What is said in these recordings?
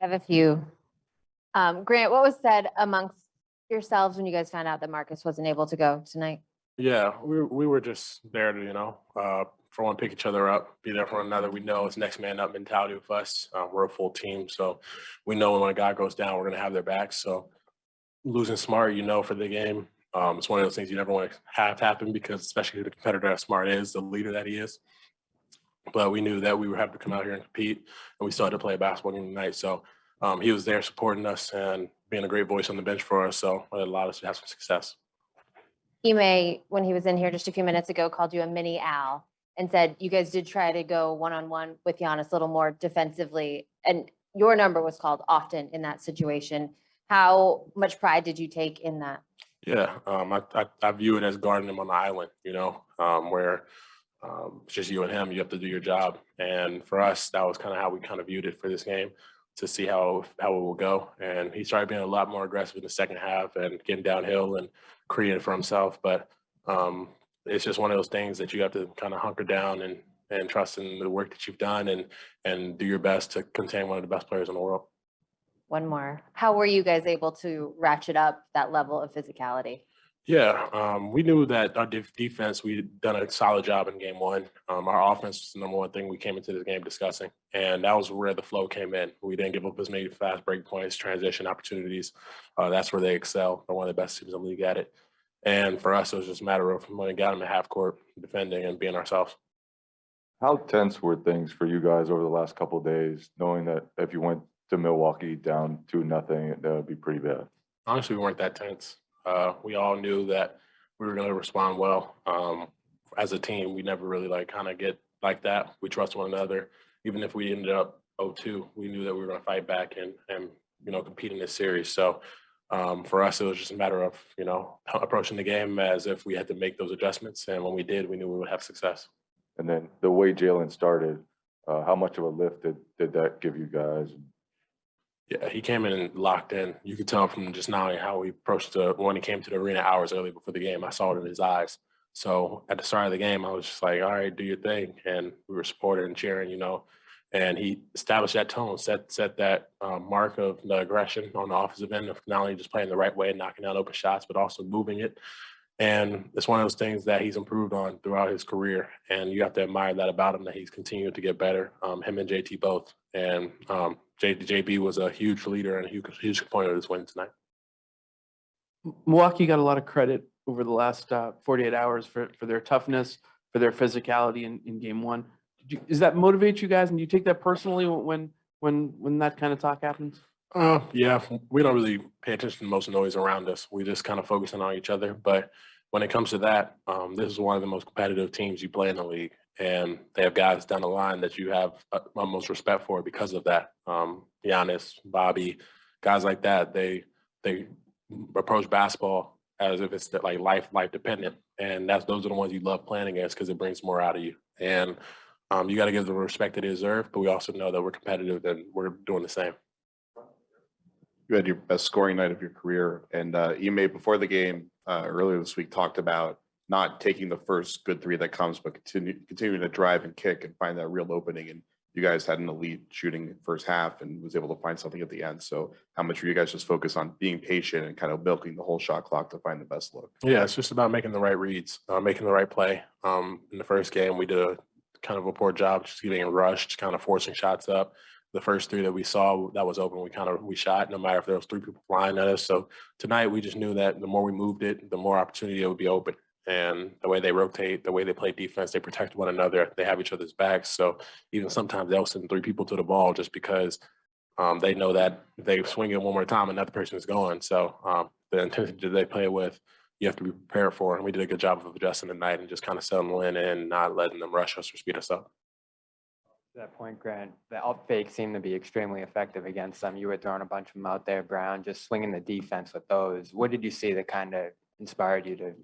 I have a few. Grant, what was said amongst yourselves when you guys found out that Marcus wasn't able to go tonight? Yeah, we were just there to, for one, pick each other up, be there for one another. We know it's next man up mentality with us. We're a full team, so we know when a guy goes down, we're going to have their backs. So losing Smart, for the game, it's one of those things you never want to have happen because especially the competitor that Smart is, the leader that he is. But we knew that we would have to come out here and compete, and we still had to play a basketball game tonight. So he was there supporting us and being a great voice on the bench for us. So it allowed us to have some success. Ime, when he was in here just a few minutes ago, called you a mini Al and said you guys did try to go one-on-one with Giannis a little more defensively, and your number was called often in that situation. How much pride did you take in that? Yeah, I view it as guarding him on the island, where it's just you and him. You have to do your job. And for us, that was kind of how we kind of viewed it for this game to see how it will go. And he started being a lot more aggressive in the second half and getting downhill and creating for himself. But it's just one of those things that you have to kind of hunker down and trust in the work that you've done and do your best to contain one of the best players in the world. One more. How were you guys able to ratchet up that level of physicality? Yeah, we knew that our defense, we'd done a solid job in game one. Our offense was the number one thing we came into this game discussing, and that was where the flow came in. We didn't give up as many fast break points, transition opportunities. That's where they excel. They're one of the best teams in the league at it. And for us, it was just a matter of when we got them at half court, defending and being ourselves. How tense were things for you guys over the last couple of days, knowing that if you went to Milwaukee down 2-0, that would be pretty bad? Honestly, we weren't that tense. We all knew that we were going to respond well. As a team, we never really get like that. We trust one another. Even if we ended up 0-2, we knew that we were going to fight back and compete in this series. So for us, it was just a matter of, approaching the game as if we had to make those adjustments. And when we did, we knew we would have success. And then the way Jalen started, how much of a lift did that give you guys? Yeah, he came in and locked in. You could tell from just now how he approached when he came to the arena hours early before the game. I saw it in his eyes. So at the start of the game, I was just like, all right, do your thing. And we were supporting and cheering, and he established that tone, set that mark of the aggression on the offensive end of not only just playing the right way and knocking down open shots, but also moving it. And it's one of those things that he's improved on throughout his career. And you have to admire that about him, that he's continued to get better, him and JT both. And JB was a huge leader and a huge component of this win tonight. Milwaukee got a lot of credit over the last 48 hours for their toughness, for their physicality in game one. Does that motivate you guys? And do you take that personally when that kind of talk happens? Yeah, we don't really pay attention to most noise around us. We just kind of focus on each other. But when it comes to that, this is one of the most competitive teams you play in the league. And they have guys down the line that you have utmost respect for because of that. Giannis, Bobby, guys like that, they approach basketball as if it's like life dependent. And those are the ones you love playing against because it brings more out of you. And you got to give them the respect that they deserve, but we also know that we're competitive and we're doing the same. You had your best scoring night of your career, and Ime, before the game earlier this week, talked about not taking the first good three that comes, but continuing to drive and kick and find that real opening. And you guys had an elite shooting first half and was able to find something at the end. So how much were you guys just focused on being patient and kind of milking the whole shot clock to find the best look? Yeah, it's just about making the right reads, making the right play. In the first game, we did a kind of a poor job just getting rushed, kind of forcing shots up. The first three that we saw that was open, we shot, no matter if there was three people flying at us. So tonight we just knew that the more we moved it, the more opportunity it would be open. And the way they rotate, the way they play defense, they protect one another. They have each other's backs. So even sometimes they'll send three people to the ball just because they know that if they swing it one more time, another person is going. So the intensity that they play with, you have to be prepared for. And we did a good job of adjusting tonight and just kind of settling in and not letting them rush us or speed us up. To that point, Grant, the up fake seemed to be extremely effective against them. You were throwing a bunch of them out there, Brown, just swinging the defense with those. What did you see that kind of inspired you to,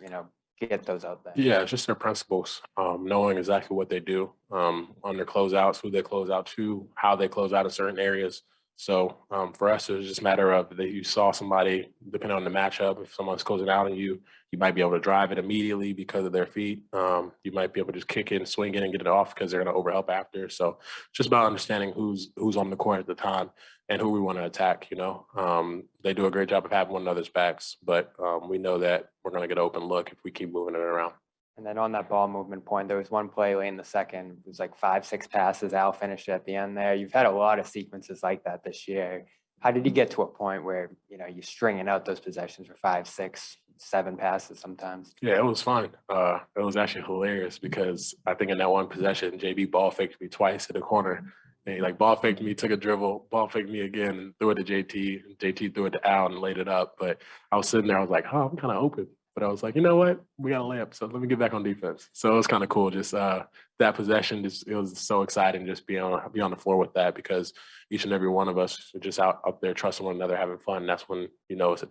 get those out there? Yeah, it's just their principles, knowing exactly what they do on their closeouts, who they close out to, how they close out in certain areas. So for us, it was just a matter of that you saw somebody, depending on the matchup, if someone's closing out on you, you might be able to drive it immediately because of their feet. You might be able to just kick it, swing it, and get it off because they're going to overhelp after. So just about understanding who's on the court at the time and who we want to attack. They do a great job of having one another's backs, but we know that we're going to get an open look if we keep moving it around. And then on that ball movement point, there was one play late in the second. It was like 5-6 passes. Al finished at the end there. You've had a lot of sequences like that this year. How did you get to a point where, you're stringing out those possessions for 5, 6, 7 passes sometimes? Yeah, it was fun. It was actually hilarious because I think in that one possession, JB ball faked me twice in the corner. And he ball faked me, took a dribble, ball faked me again, and threw it to JT. And JT threw it to Al and laid it up. But I was sitting there, I was like, I'm kind of open. But I was like, you know what? We got a layup, so let me get back on defense. So it was kind of cool. Just that possession, it was so exciting just be on the floor with that because each and every one of us are just out there trusting one another, having fun. And that's when it's a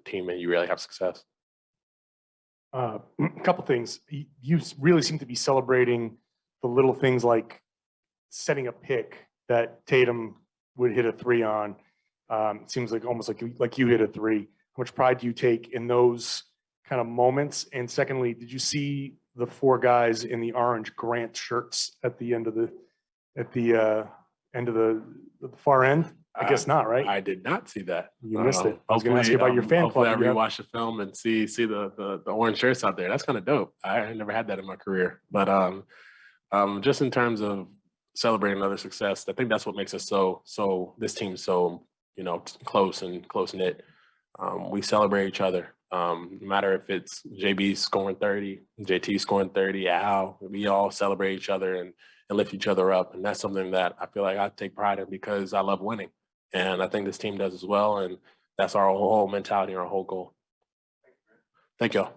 team and you really have success. A couple things. You really seem to be celebrating the little things like setting a pick that Tatum would hit a 3 on. It seems like almost like you hit a 3. How much pride do you take in those kind of moments? And secondly, did you see the 4 guys in the orange Grant shirts at the end of the far end? I guess not, right? I did not see that. You missed it. I was going to ask you about your fan club. Hopefully I rewatch the film and see the orange shirts out there. That's kind of dope. I never had that in my career. But just in terms of celebrating another success, I think that's what makes us so this team so close and close knit. We celebrate each other. No matter if it's JB scoring 30, JT scoring 30, Al, we all celebrate each other and lift each other up. And that's something that I feel like I take pride in because I love winning. And I think this team does as well. And that's our whole mentality, our whole goal. Thank y'all.